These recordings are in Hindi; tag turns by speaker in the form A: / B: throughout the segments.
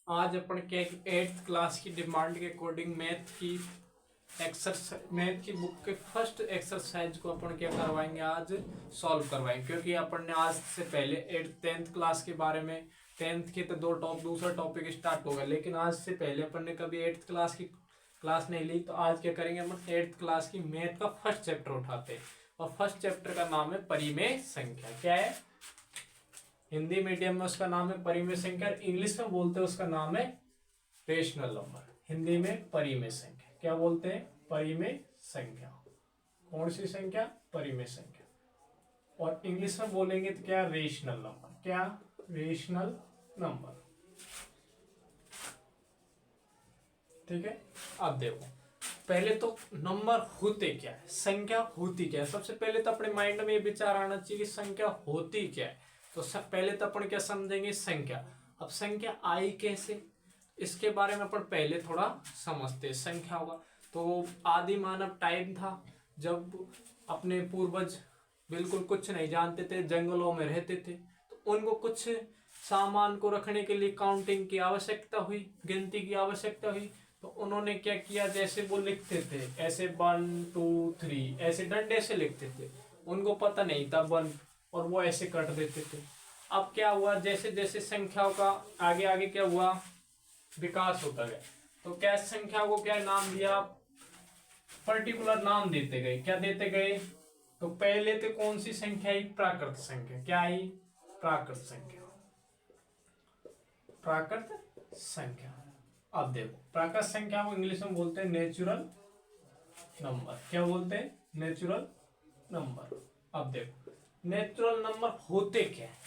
A: आज अपन के 8th क्लास की डिमांड के अकॉर्डिंग मैथ की बुक के फर्स्ट एक्सरसाइज को अपन क्या करवाएंगे, आज सॉल्व करवाएंगे। क्योंकि अपन ने आज से पहले 10th क्लास के बारे में, 10th के तो दूसरा टॉपिक स्टार्ट होगा, लेकिन आज से पहले अपन ने कभी 8th क्लास की क्लास नहीं ली। तो आज क्या करेंगे, अपन 8th क्लास की मैथ का फर्स्ट चैप्टर उठाते हैं और फर्स्ट चैप्टर का नाम है परिमेय संख्या। क्या है? हिंदी मीडियम में उसका नाम है परिमेय संख्या, इंग्लिश में बोलते हैं उसका नाम है रेशनल नंबर। हिंदी में परिमेय संख्या क्या बोलते हैं? परिमेय संख्या। कौन सी संख्या? परिमेय संख्या। और इंग्लिश में बोलेंगे तो क्या? Rational number. क्या? Rational number. ठीक है। अब देखो, पहले तो नंबर होते क्या है, संख्या होती क्या है। सबसे पहले तो अपने माइंड में ये विचार आना चाहिए कि संख्या होती क्या है। तो सब पहले तो अपन क्या समझेंगे? संख्या। अब संख्या आई कैसे, इसके बारे में अपन पहले थोड़ा समझते हैं। संख्या होगा तो आदि मानव टाइम था जब अपने पूर्वज बिल्कुल कुछ नहीं जानते थे, जंगलों में रहते थे, तो उनको कुछ सामान को रखने के लिए काउंटिंग की आवश्यकता हुई, गिनती की आवश्यकता हुई। तो उन्होंने क्या किया, जैसे वो लिखते थे ऐसे 1 2 3 ऐसे डंडे से लिखते थे, उनको पता नहीं था 1, और वो ऐसे कट देते थे। अब क्या हुआ, जैसे जैसे संख्याओं का आगे आगे क्या हुआ, विकास होता गया, तो क्या संख्या को क्या नाम दिया, पर्टिकुलर नाम देते गए। क्या देते गए? तो पहले तो कौन सी संख्या आई? प्राकृत संख्या। क्या आई? प्राकृत संख्या। प्राकृत संख्या। अब देखो, प्राकृत संख्या को इंग्लिश में बोलते हैं नेचुरल नंबर। क्या बोलते हैं? Natural number. अब देखो, नेचुरल नंबर होते क्या है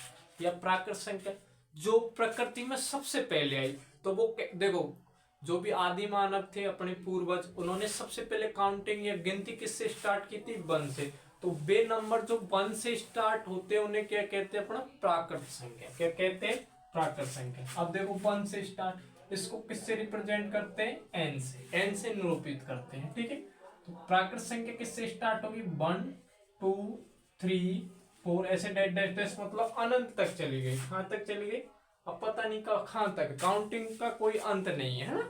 A: या प्राकृत संख्या जो प्रकृति में सबसे पहले आई। तो वो देखो, जो भी आदि मानव थे अपने पूर्वज, उन्होंने सबसे पहले काउंटिंग या गिनती किससे स्टार्ट की थी? 1 से। तो वे नंबर जो 1 से स्टार्ट होते हैं उन्हें क्या कहते हैं? अपना प्राकृत संख्या। क्या कहते हैं? प्राकृत संख्या। अब देखो 1 से स्टार्ट, इसको किससे रिप्रेजेंट करते हैं? n से। n से निरूपित करते हैं। ठीक है। तो प्राकृत संख्या किससे स्टार्ट होगी? 1 2 3 4 ऐसे डैश डैश डैश, मतलब अनंत तक चली गई। कहां तक चली गई? अब पता नहीं कहां तक, काउंटिंग का कोई अंत नहीं है ना।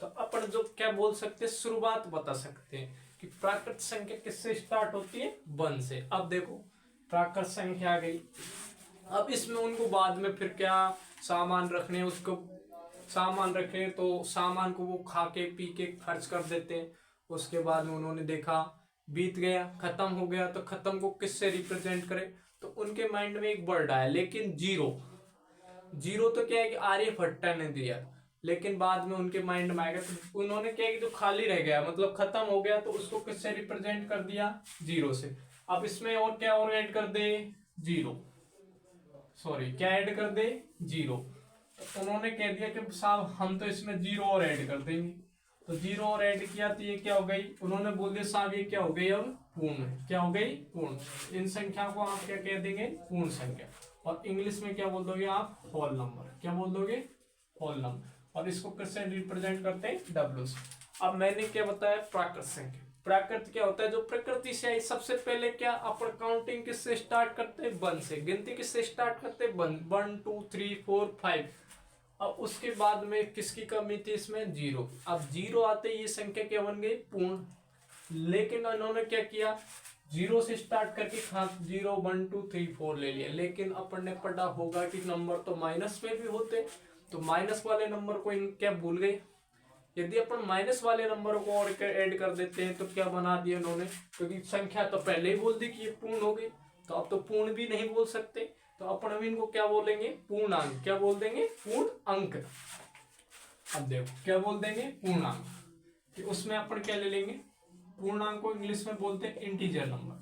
A: तो अपन जो क्या बोल सकते हैं, शुरुआत बता सकते हैं कि प्राकृत संख्या किससे स्टार्ट होती है? 1 से। अब देखो, प्राकृत संख्या आ गई। अब इसमें उनको बाद में फिर क्या सामान रखने, उसको सामान रखे तो सामान को वो खा के पी के खर्च कर देते हैं। उसके बाद में उन्होंने देखा बीत गया, खत्म हो गया, तो खत्म को किससे रिप्रेजेंट करें? तो उनके माइंड में एक वर्ड आया, लेकिन जीरो। जीरो तो क्या है कि आर्यभट्ट ने दिया, लेकिन बाद में उनके माइंड में आएगा, तो उन्होंने क्या है कि जो खाली रह गया, मतलब खत्म हो गया, तो उसको किससे रिप्रेजेंट कर दिया? जीरो से। अब इसमें और क्या और ऐड कर दे? जीरो। सॉरी, क्या ऐड कर दे? जीरो। तो उन्होंने कह दिया कि साहब हम तो इसमें जीरो और ऐड कर देंगे। तो जीरो और ऐड किया तो ये क्या हो गई? उन्होंने बोल दिया साहब ये क्या हो गई? अब पूर्ण। क्या हो गई? पूर्ण। इन संख्या को आप क्या कह देंगे? पूर्ण संख्या। और इंग्लिश में क्या बोल दोगे आप? Whole number. क्या बोल दोगे? Whole number. और इसको किससे रिप्रेजेंट करते हैं? W से। अब मैंने क्या बताया? प्राकृत संख्या। प्राकृत क्या होता है? जो प्रकृति से आई। सबसे पहले क्या अपन काउंटिंग किससे स्टार्ट करते हैं? 1 से। गिनती किससे स्टार्ट करते हैं? 1 2 3 4 5। अब उसके बाद में किसकी कमी थी इसमें? जीरो। अब जीरो आते ही ये संख्या क्या बन गई? पूर्ण। लेकिन उन्होंने क्या किया? जीरो से स्टार्ट करके 0 1 2 3 4 ले लिया। लेकिन अपन ने पढ़ा होगा कि नंबर तो माइनस में भी होते, तो माइनस वाले नंबर को इन क्या भूल गए? यदि अपन माइनस वाले नंबर को और ऐड कर देते हैं तो क्या बना दिया उन्होंने? क्योंकि संख्या तो पहले ही बोल दी कि ये पूर्ण हो गई, तो अब तो पूर्ण भी नहीं बोल सकते, तो अपन अब इनको क्या बोलेंगे? पूर्णांक। क्या बोल देंगे? पूर्ण अंक। अब देखो क्या बोल देंगे? पूर्णांक। कि उसमें अपन क्या ले लेंगे? पूर्णांक को इंग्लिश में बोलते हैं इंटीजर नंबर।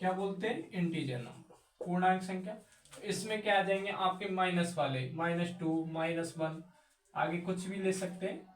A: क्या बोलते हैं? इंटीजर नंबर, पूर्णांक संख्या। तो इसमें क्या आ जाएंगे आपके माइनस वाले? -2 -1, आगे कुछ भी ले सकते हैं।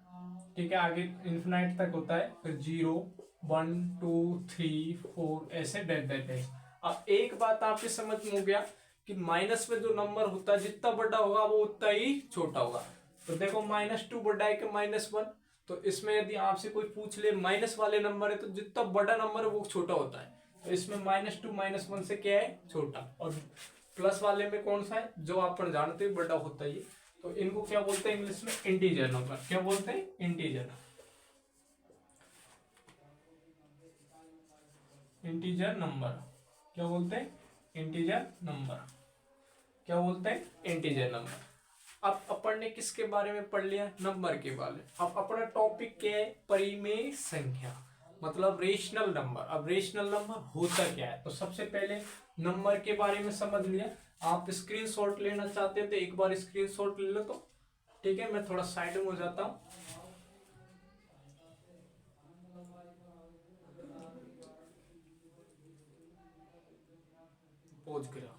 A: ठीक है, आगे इन्फिनाइट तक होता है, फिर 0 1 2 3 4 ऐसे डैश डैश डैश। अब एक बात आपके समझ में हो गया कि माइनस में जो नंबर होता है जितना बड़ा होगा वो उतना ही छोटा होगा। तो देखो -2 बड़ा है कि -1, तो इसमें यदि आपसे कोई पूछ ले माइनस वाले नंबर है तो जितना बड़ा नंबर है वो छोटा होता है। तो इसमें -2 -1 से क्या है? छोटा। और प्लस वाले में कौन सा है? जो आप जानते हैं बड़ा होता है ये। तो इनको क्या बोलते हैं इंग्लिश में? Integer number. क्या बोलते हैं? इंटीजर। इंटीजर नंबर क्या बोलते हैं? Integer number. क्या बोलते हैं? Integer number. अब अपन ने किसके बारे में पढ़ लिया? नंबर के बारे में। अब अपना टॉपिक क्या है? परिमेय संख्या, मतलब रेशनल नंबर। अब रेशनल नंबर होता क्या है? तो सबसे पहले नंबर के बारे में समझ लिया। आप स्क्रीनशॉट लेना चाहते हो तो एक बार स्क्रीनशॉट ले लो। तो ठीक है, मैं थोड़ा साइड में हो जाता हूं। पहुंच गया।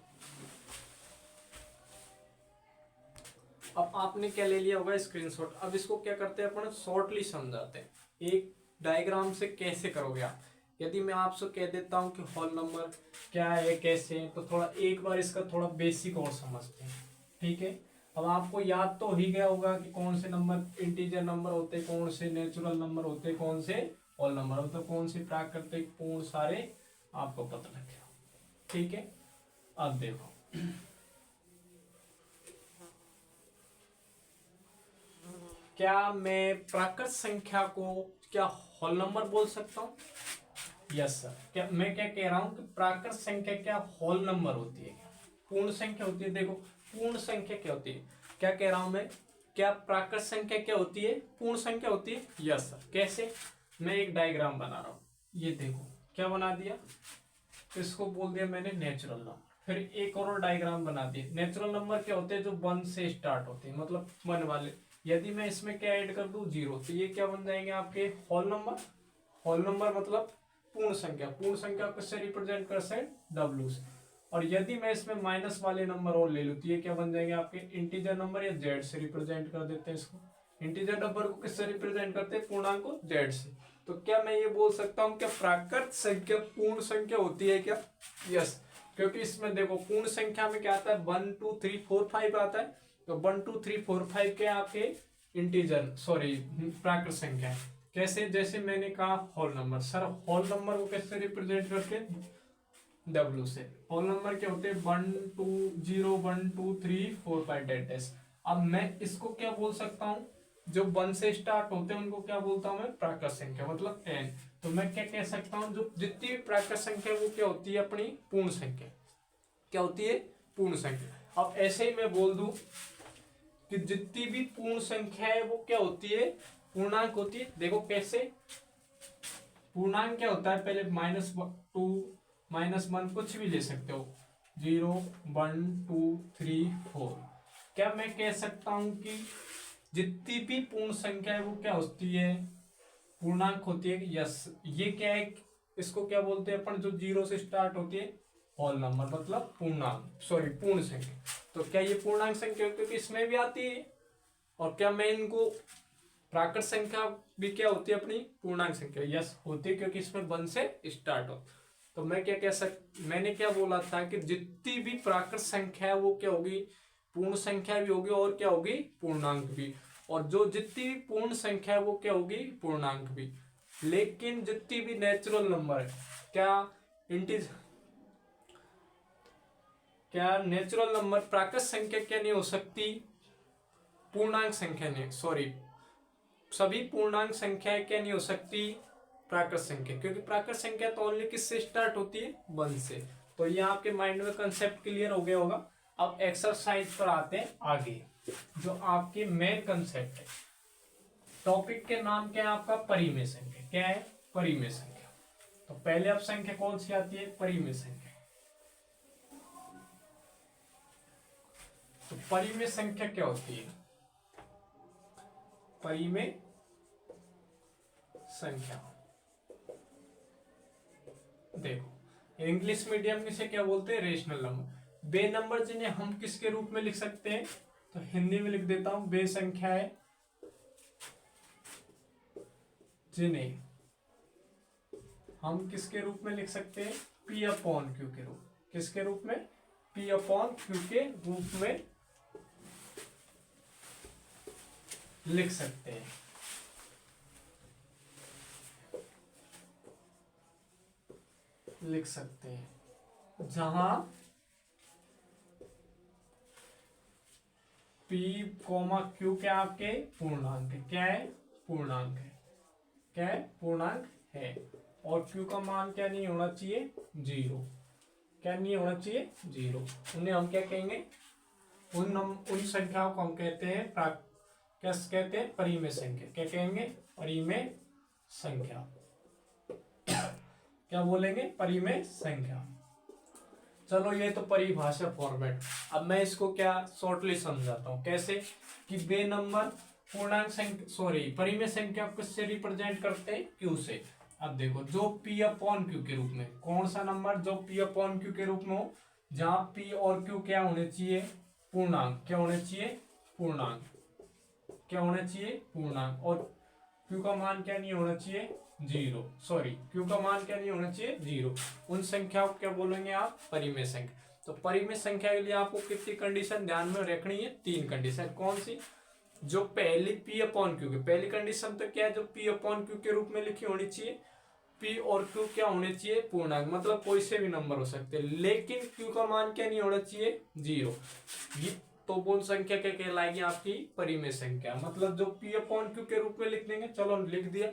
A: अब आपने क्या ले लिया होगा? स्क्रीनशॉट। अब इसको क्या करते हैं अपन? शॉर्टली समझाते हैं। एक डायग्राम से कैसे करोगे आप। यदि मैं आपसे कह देता हूं कि होल नंबर क्या है, कैसे है, तो थोड़ा एक बार इसका थोड़ा बेसिक और समझते हैं। ठीक है, अब आपको याद तो ही गया होगा कि कौन से नंबर इंटीजर नंबर होते, कौन से नेचुरल नंबर होते, कौन से होल नंबर होते, कौन से प्राकृतिक, पूर्ण, सारे आपको पता लग गया। ठीक है, अब देखो क्या मैं प्राकृत संख्या को क्या होल नंबर बोल सकता हूँ? Yes sir. क्या मैं क्या कह रहा हूँ कि प्राकृत संख्या क्या होल नंबर होती है? क्या पूर्ण संख्या होती है? देखो, पूर्ण संख्या क्या होती है? क्या कह रहा हूं मैं? क्या प्राकृत संख्या क्या होती है? पूर्ण संख्या होती है। Yes sir. कैसे? मैं एक डायग्राम बना रहा हूँ। ये देखो क्या बना दिया, इसको बोल दिया मैंने नेचुरल नंबर। फिर एक और डायग्राम बना दिया। नेचुरल नंबर क्या होते हैं? जो 1 से स्टार्ट होते हैं, मतलब 1 वाले। यदि मैं इसमें क्या ऐड कर दूं? 0, तो ये क्या बन जाएंगे आपके? Whole number. होल नंबर मतलब पूर्ण संख्या। पूर्ण संख्या किससे रिप्रेजेंट कर सकते हैं? W से। और यदि मैं इसमें माइनस वाले नंबर और ले लूं तो ये क्या बन जाएंगे आपके? इंटीजर नंबर, या Z से रिप्रेजेंट कर देते हैं इसको। इंटीजर नंबर को किससे रिप्रेजेंट करते हैं? पूर्णांक को Z से। तो क्या मैं ये बोल सकता हूँ क्या प्राकृत संख्या पूर्ण संख्या होती है क्या? यस, क्योंकि इसमें देखो पूर्ण संख्या में क्या आता है? 1 2 3 4 5 आता है। तो 1 2 3 4 5 क्या आपके? इंटीजर, सॉरी, प्राकृत संख्या है। कैसे? जैसे मैंने कहा whole number. Sir whole number को कैसे रिप्रेजेंट करते हैं? W से। होल नंबर क्या होते हैं? 1 2 0 1 2 3 4 5 डैश। अब मैं इसको क्या बोल सकता हूँ? जो 1 से स्टार्ट होते हैं उनको क्या बोलता हूँ मैं? प्राकृत संख्या, मतलब n। तो मैं क्या कह सकता हूँ? जो जितनी भी प्राकृत संख्या वो क्या होती है? अपनी पूर्ण संख्या। क्या होती है? पूर्ण संख्या। अब ऐसे ही मैं बोल दूं कि जितनी भी पूर्ण संख्या है वो क्या होती है? पूर्णांक होती है। देखो कैसे? पूर्णांक क्या होता है? पहले -2 -1 कुछ भी ले सकते हो। 0 1 2 3 4। क्या मैं कह सकता हूं कि जितनी भी पूर्ण संख्या है वो क्या होती है? पूर्णांक होती है। यस, ये क्या है? इसको क्या बोलते हैं अपन? जो 0 से स्टार्ट होती है, होल नंबर, मतलब पूर्णांक, सॉरी पूर्ण संख्या। तो क्या ये पूर्णांक संख्या? क्योंकि इसमें भी आती है। और क्या मैं इनको प्राकृत संख्या भी क्या होती है? अपनी पूर्णांक संख्या। यस होती है, क्योंकि इसमें 1 से स्टार्ट हो। तो मैं क्या मैंने क्या बोला था कि जितनी भी प्राकृत संख्या है वो क्या होगी? पूर्ण संख्या भी होगी, और क्या होगी? पूर्णांक भी। और जो जितनी भी पूर्ण संख्या है वो क्या होगी? पूर्णांक भी। लेकिन जितनी भी नेचुरल नंबर है, क्या नेचुरल नंबर प्राकृत संख्या क्या नहीं हो सकती? पूर्णांक संख्या नहीं, सॉरी, सभी पूर्णांक संख्याएं क्या नहीं हो सकती? प्राकृत संख्या। क्योंकि प्राकृत संख्या तो ओनली किससे स्टार्ट होती है? 1 से। तो ये आपके माइंड में कंसेप्ट क्लियर हो गया होगा। अब एक्सरसाइज पर आते हैं आगे, जो आपके मेन कंसेप्ट है। टॉपिक के नाम क्या है आपका? परिमेय संख्या। क्या है? परिमेय संख्या। तो पहले अब संख्या कौन सी आती है? परिमेय संख्या। तो परिमेय संख्या क्या होती है? परिमेय संख्या, देखो इंग्लिश मीडियम में से क्या बोलते हैं? Rational number. बे नंबर जिन्हें हम किसके रूप में लिख सकते हैं? तो हिंदी में लिख देता हूं, बे संख्याएं जिन्हें हम किसके रूप में लिख सकते हैं? P अपॉन Q के रूप। किसके रूप में? P अपॉन Q के रूप में लिख सकते हैं। जहां P, Q क्या आपके पूर्णांक है, क्या है पूर्णांक है, क्या है पूर्णांक है। और Q का मान क्या नहीं होना चाहिए, जीरो, क्या नहीं होना चाहिए जीरो। उन्हें हम क्या कहेंगे, उन संख्याओं को हम कहते हैं क्या कहते हैं, परिमेय संख्या। क्या कहेंगे, परिमेय संख्या। क्या बोलेंगे, परिमेय संख्या। चलो ये तो परिभाषा फॉर्मेट। अब मैं इसको क्या शॉर्टली समझाता हूँ, कैसे कि बे नंबर पूर्णांक संख्या, सॉरी परिमेय संख्या किससे रिप्रेजेंट करते हैं, क्यू से। अब देखो जो P अपॉन क्यू के रूप में, कौन सा नंबर जो P अपॉन क्यू के रूप में हो, जहां P और Q क्या होने चाहिए, पूर्णांक। क्या होने चाहिए, पूर्णांक। क्या होना चाहिए, पूर्णांक। और Q का मान क्या नहीं होना चाहिए, जीरो। सॉरी, Q का मान क्या नहीं होना चाहिए, जीरो। उन संख्याओं को क्या बोलेंगे आप, परिमेय संख्या। तो परिमेय संख्या के लिए आपको कितनी कंडीशन ध्यान में रखनी है, तीन कंडीशन। कौन सी, जो पहली P अपॉन Q की पहली कंडीशन तो क्या है, जो P अपॉन Q के रूप में लिखी होनी चाहिए। P और Q क्या होने चाहिए, पूर्णांक, मतलब कोई से भी नंबर हो सकते हैं, लेकिन Q का मान क्या नहीं होना चाहिए, जीरो। ये तो वो संख्या क्या कहलाएगी, आपकी परिमेय संख्या। मतलब जो P अपॉन Q के रूप में लिख देंगे, चलो लिख दिया।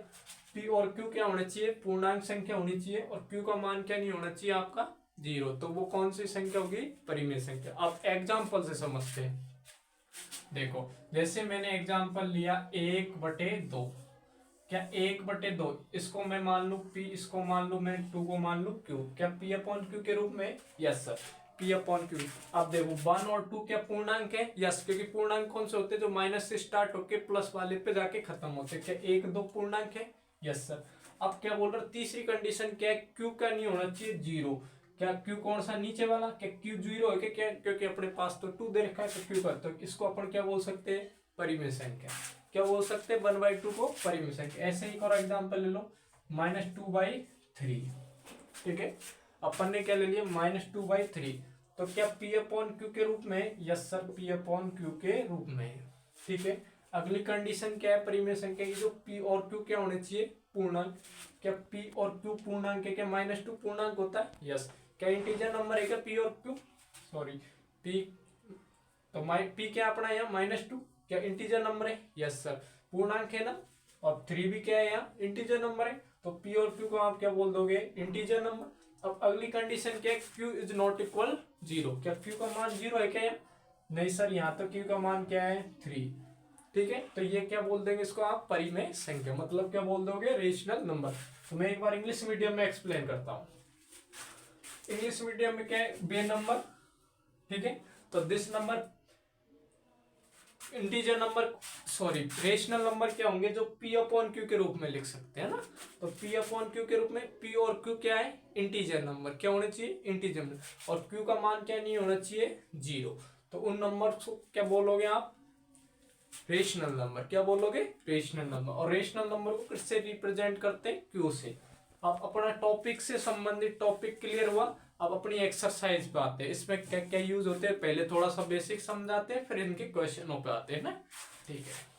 A: P और Q क्या होना चाहिए, पूर्णांक संख्या होनी चाहिए, और Q का मान क्या नहीं होना चाहिए आपका, जीरो। तो वो कौन सी संख्या होगी, परिमेय संख्या। अब एग्जाम्पल से समझते हैं। देखो जैसे मैंने एग्जाम्पल लिया 1/2, क्या 1/2, इसको मैं मान लू P, इसको मान लू मैं 2 को मान लू Q, क्या P अपॉन Q के रूप में, yes sir, P upon Q। अब देखो 1 और 2 क्या पूर्णांक है, यस, क्योंकि पूर्णांक कौन से होते हैं, जो माइनस से स्टार्ट होके प्लस वाले पे जाके खत्म होते हैं। क्या 1, 2 पूर्णांक है, यस सर। अब क्या बोल रहा, तीसरी कंडीशन क्या है, Q का नहीं होना चाहिए जीरो। क्या Q कौन सा, नीचे वाला, क्या Q जीरो है क्या, क्योंकि अपने पास तो 2 दे रखा है, तो Q का, तो इसको अपन क्या बोल सकते हैं, परिमेय संख्या। क्या बोल सकते हैं, 1/2 को परिमेय संख्या। ऐसे ही और एग्जाम्पल ले लो, -2/3, ठीक है। अपन ने क्या ले लिया, -2/3, तो क्या P अपॉन Q के रूप में, yes sir, P upon Q के रूप में, ठीक है। अगली कंडीशन क्या है, परिमेय संख्या की, जो P और Q क्या होने चाहिए, पूर्णांक। क्या P और Q पूर्णांक है, क्या -2 पूर्णांक होता है, यस। क्या इंटीजर नंबर है क्या P और Q, सॉरी P, तो P क्या अपना यहाँ -2, क्या इंटीजर नंबर है, यस सर, पूर्णांक है ना। और 3 भी क्या है, यहाँ इंटीजर नंबर है, तो P और Q को आप क्या बोल दोगे, इंटीजर नंबर। अब अगली कंडीशन क्या है, Q is not equal zero, क्या Q का मान जीरो है क्या, नहीं सर, यहाँ तो Q का मान क्या है, 3, ठीक है। तो ये क्या बोल देंगे, इसको आप परिमेय संख्या, मतलब क्या बोल दोगे, रेशनल नंबर। तो मैं एक बार इंग्लिश मीडियम में एक्सप्लेन करता हूँ। इंग्लिश मीडियम में क्या है, बे नंबर, ठीक है। तो this number integer number, sorry rational number क्या होंगे, जो P अपॉन Q के रूप में लिख सकते हैं ना। तो P अपॉन Q के रूप में P और Q क्या है, इंटीजर नंबर, क्या होने चाहिए, इंटीजर नंबर। और Q का मान क्या नहीं होना चाहिए, जीरो। तो उन नंबर को क्या बोलोगे आप, रेशनल नंबर। क्या बोलोगे, रेशनल नंबर। और रेशनल नंबर को किससे रिप्रेजेंट करते हैं, Q से। अब अपना टॉपिक से संबंधित टॉपिक क्लियर हुआ। अब अपनी एक्सरसाइज पे आते हैं, इसमें क्या क्या यूज होते हैं, पहले थोड़ा सा बेसिक समझाते हैं, फिर इनके क्वेश्चनों पे आते हैं ना, ठीक है।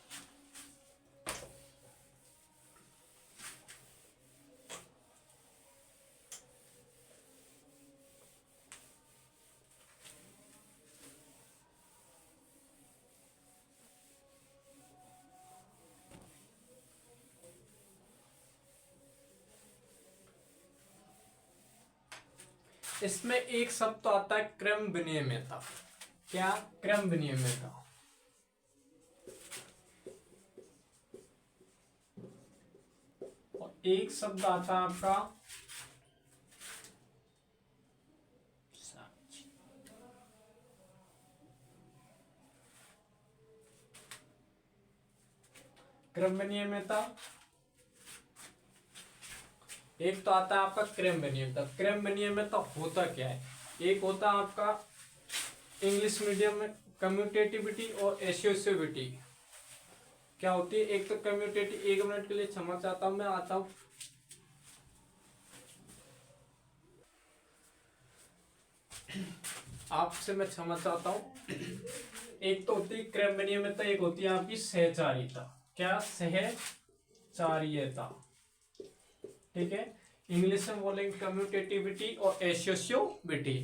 A: इसमें एक शब्द तो आता है क्रम विनियमितता। क्या, क्रम विनियमितता। और एक शब्द आता है आपका क्रम विनियमितता। एक तो आता है आपका क्रम विनियमितता। क्रम विनियमितता होता क्या है, एक होता है आपका इंग्लिश मीडियम में कम्यूटेटिविटी और एसोसिएटिविटी। क्या होती है, एक तो कम्यूटेटिव, 1 मिनट के लिए क्षमा चाहता हूं, मैं आता हूं। आपसे मैं क्षमा चाहता हूं। एक तो होती है क्रम विनियमितता, एक होती है आपकी सहचारिता। क्या, सहचार्यता, ठीक है। इंग्लिश में बोलेंगे कम्यूटेटिविटी और एसोसिएटिविटी,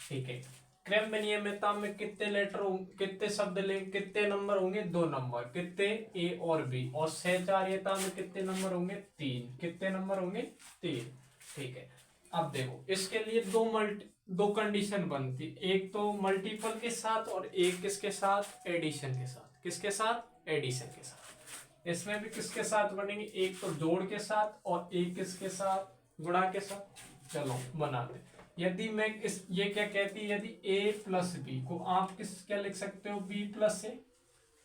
A: ठीक है। क्रम नियमितता में कितने लेटर कितने शब्द ले कितने नंबर होंगे? 2 नंबर। कितने? ए और बी। और सहचार्यता में कितने नंबर होंगे? 3। कितने नंबर होंगे? 3। ठीक है। अब देखो इसके लिए दो कंडीशन बनती, एक तो मल्टीपल के साथ और एक किसके साथ? एडिशन के साथ। किसके साथ? एडिशन के साथ। इसमें भी किसके साथ बनेंगे? एक तो जोड़ के साथ और एक किसके साथ? गुणा के साथ। चलो बनाते। यदि मैं ये क्या कहती है, यदि a प्लस बी को आप क्या लिख सकते हो? b प्लस ए।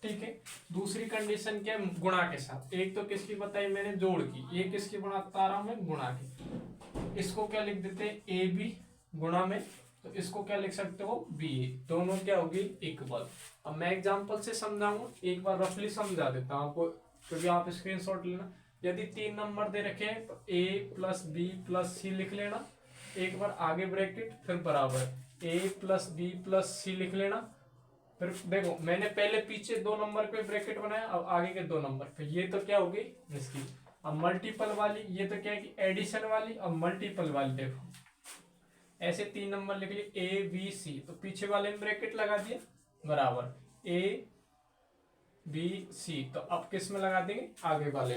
A: ठीक है। दूसरी कंडीशन क्या है? गुणा के साथ। एक तो किसकी बताई मैंने? जोड़ की। ये किसकी बता रहा हूं मैं? गुणा की। इसको क्या लिख देते हैं? ए बी गुणा में, तो इसको क्या लिख सकते हो? बी ए। दोनों क्या होगी? इक्वल। अब मैं एग्जांपल से समझाऊंगा, एक बार रफली समझा देता हूं आपको, क्योंकि आप स्क्रीनशॉट लेना। यदि 3 नंबर दे रखे हैं तो a प्लस बी प्लस सी लिख लेना, एक बार आगे ब्रैकेट, फिर बराबर a प्लस बी प्लस सी लिख लेना। फिर देखो मैंने पहले पीछे 2 नंबर पे ब्रैकेट बनाया, अब आगे के 2 नंबर पे। ये तो क्या होगी? इसकी। अब मल्टीपल वाली, ये तो क्या है कि एडिशन वाली। अब मल्टीपल वाली देखो, ऐसे 3 नंबर लिख लिए ए बी सी, तो पीछे वाले में ब्रैकेट लगा दिया, बराबर ए बी सी। तो अब किस में लगा देंगे? आगे वाले।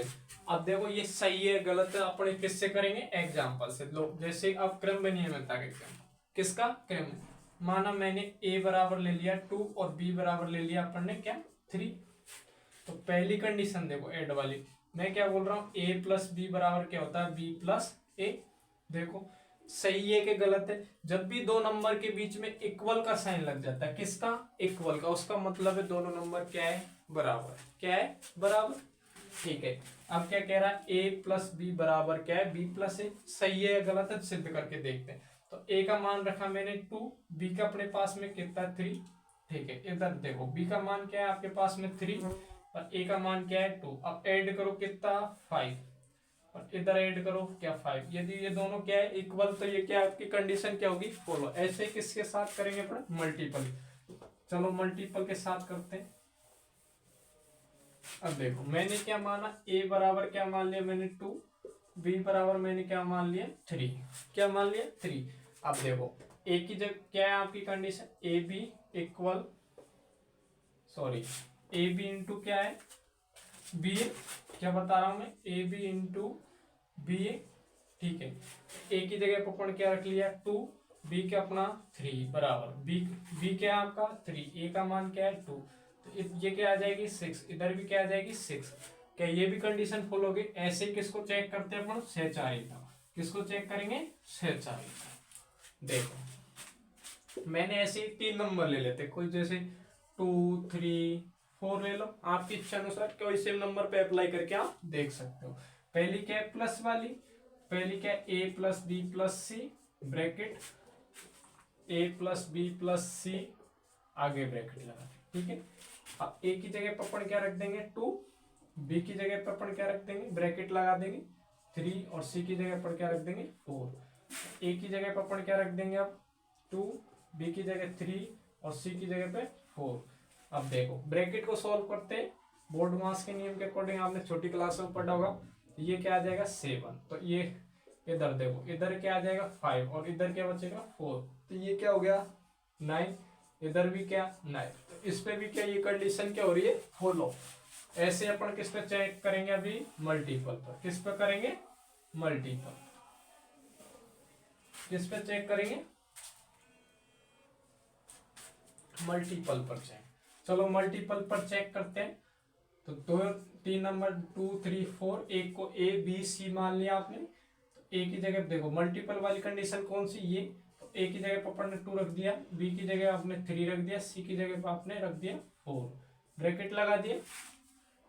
A: अब देखो ये सही है गलत है अपने किससे करेंगे? एग्जाम्पल से। लो जैसे अब क्रम बनिए मिलता है, किसका? क्रम। माना मैंने a बराबर ले लिया 2 और b बराबर ले लिया अपन ने क्या? 3। तो पहली कंडीशन देखो ऐड वाली, मैं क्या बोल रहा हूँ? a प्लस बी बराबर क्या होता है? b प्लस ए। देखो सही है कि गलत है? जब भी 2 नंबर के बीच में इक्वल का साइन लग जाता है, किसका? इक्वल का, उसका मतलब है दोनों नंबर क्या है? बराबर। क्या है? बराबर। ठीक है। अब क्या कह रहा है? a प्लस बी बराबर क्या है? b प्लस ए। सही है या गलत है? सिद्ध करके देखते हैं। तो a का मान रखा मैंने 2, b का अपने पास में कितना? 3। ठीक है। इधर देखो b का मान क्या है आपके पास में? 3 और a का मान क्या है? 2। अब ऐड करो कितना? 5 और इधर ऐड करो क्या? 5। यदि ये दोनों क्या है? इक्वल, तो ये क्या आपकी कंडीशन क्या होगी? फॉलो। ऐसे किसके साथ करेंगे अपन? मल्टीपल। चलो मल्टीपल के साथ करते हैं। अब देखो मैंने क्या माना? a बराबर क्या मान लिया मैंने? 2। b बराबर मैंने क्या मान लिया? 3। क्या मान लिया? 3। अब देखो a की जगह क्या है आपकी condition? A B equal, sorry A B into क्या है? B A. क्या बता रहा हूं मैं? A B into B A. ठीक है। ए की जगह पर अपन क्या रख लिया? 2। बी का अपना 3 बराबर बी क्या है आपका? 3। ए का मान क्या है? 2। तो ये क्या आ जाएगी? 6। इधर भी क्या आ जाएगी? 6। क्या ये भी कंडीशन फुल होगी? ऐसे किसको चेक करते हैं अपन? सहचारिता। किसको चेक करेंगे? सहचारिता। देखो मैंने ऐसे ही 3 नंबर ले लेते, कोई जैसे 2 3 4 ले लो, आपकी इच्छा अनुसार कोई से नंबर पे अप्लाई करके आप देख सकते हो। पहली क्या है? प्लस वाली। पहली क्या है? a plus b plus c bracket, a plus b plus c आगे ब्रैकेट लगा। ठीक है। अब a की जगह पर अपन क्या रख देंगे? 2। b की जगह पर अपन क्या रख देंगे? ब्रैकेट लगा देंगे 3 और c की जगह पर क्या रख देंगे? 4। a की जगह पर अपन क्या रख देंगे? अब 2, b की जगह 3 और c की जगह पे 4। अब देखो ब्रैकेट को सॉल्व करते हैं बोर्ड मास के नियम के अकॉर्डिंग, आपने छोटी क्लास में पढ़ा होगा। ये क्या आ जाएगा? 7। तो ये इधर देखो, इधर क्या आ जाएगा? 5 और इधर क्या बचेगा? 4। तो ये क्या हो गया? 9। इधर भी क्या? 9। तो इस पे भी क्या ये कंडीशन क्या हो रही है? फॉलो। ऐसे अपन किस पे चेक करेंगे? अभी मल्टीपल पर। किस पे करेंगे? मल्टीपल। किस पे चेक करेंगे? मल्टीपल पर चेक। चलो मल्टीपल पर चेक करते हैं। तो 3 नंबर 2 3 4, एक को ए बी सी मान लिया आपने। तो ए की जगह देखो मल्टीपल वाली कंडीशन कौन सी? ये। तो ए की जगह पर अपन ने 2 रख दिया, बी की जगह आपने 3 रख दिया, सी की जगह पर आपने रख दिया 4, ब्रैकेट लगा दिया।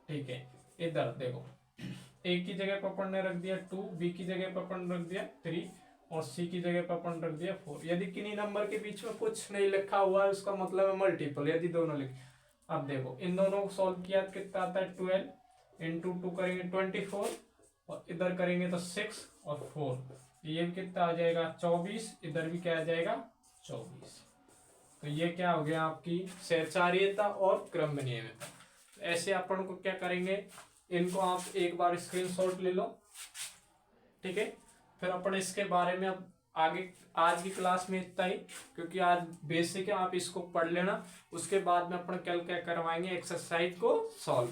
A: ठीक है। इधर देखो ए की जगह पर अपन ने रख दिया 2, बी की जगह पर अपन रख दिया 3 और सी की जगह पर अपन रख दिया 4। यदि किन्हीं नंबर के बीच में कुछ नहीं लिखा हुआ है उसका मतलब है मल्टीपल। यदि दोनों लिखे, अब देखो इन दोनों को सॉल्व किया तो कितना आता है? 12 इंटू 2 करेंगे 24 और इधर करेंगे तो 6 और 4, ये भी कितना आ जाएगा? 24। इधर भी क्या आ जाएगा? 24। तो ये क्या हो गया आपकी सहचार्यता और क्रम नियमितता। ऐसे अपन को क्या करेंगे? इनको आप एक बार स्क्रीनशॉट ले लो। ठीक है। फिर अपन इसके बारे में अब आगे आज की क्लास में इतना ही, क्योंकि आज बेसिक है, आप इसको पढ़ लेना। उसके बाद में अपन कल क्या करवाएंगे, एक्सरसाइज को सॉल्व।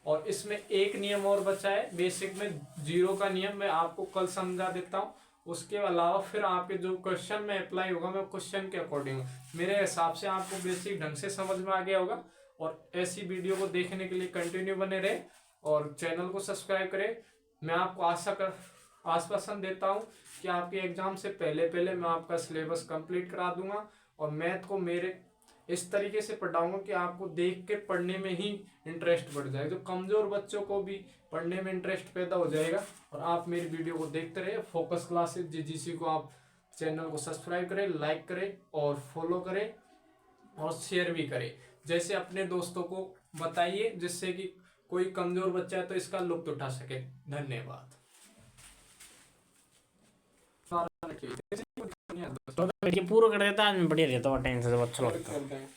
A: और इसमें एक नियम और बचा है बेसिक में, जीरो का नियम, मैं आपको कल समझा देता हूँ। उसके अलावा फिर आपके जो क्वेश्चन में अप्लाई होगा, मैं क्वेश्चन के अकॉर्डिंग, मेरे हिसाब से आपको बेसिक ढंग से समझ में आ गया होगा। और ऐसी वीडियो को देखने के लिए कंटिन्यू बने रहे और चैनल को सब्सक्राइब करें। मैं आपको आश्वासन देता हूँ कि आपके एग्जाम से पहले पहले मैं आपका सिलेबस कंप्लीट करा दूंगा। और मैथ को मेरे इस तरीके से पढ़ाऊंगा कि आपको देख के पढ़ने में ही इंटरेस्ट बढ़ जाएगा, जो कमजोर बच्चों को भी पढ़ने में इंटरेस्ट पैदा हो जाएगा। और आप मेरी वीडियो को देखते रहे। फोकस क्लासेस जीजीसी को आप चैनल को सब्सक्राइब करें, लाइक करें और फॉलो करें और शेयर भी करें। जैसे अपने दोस्तों को बताइए, जिससे कि कोई कमजोर बच्चा है तो इसका लुत्फ उठा सके। धन्यवाद।
B: तो लड़की पूरा कर देता आदमी, बढ़िया रहता है, टेंशन से अच्छा लगता है।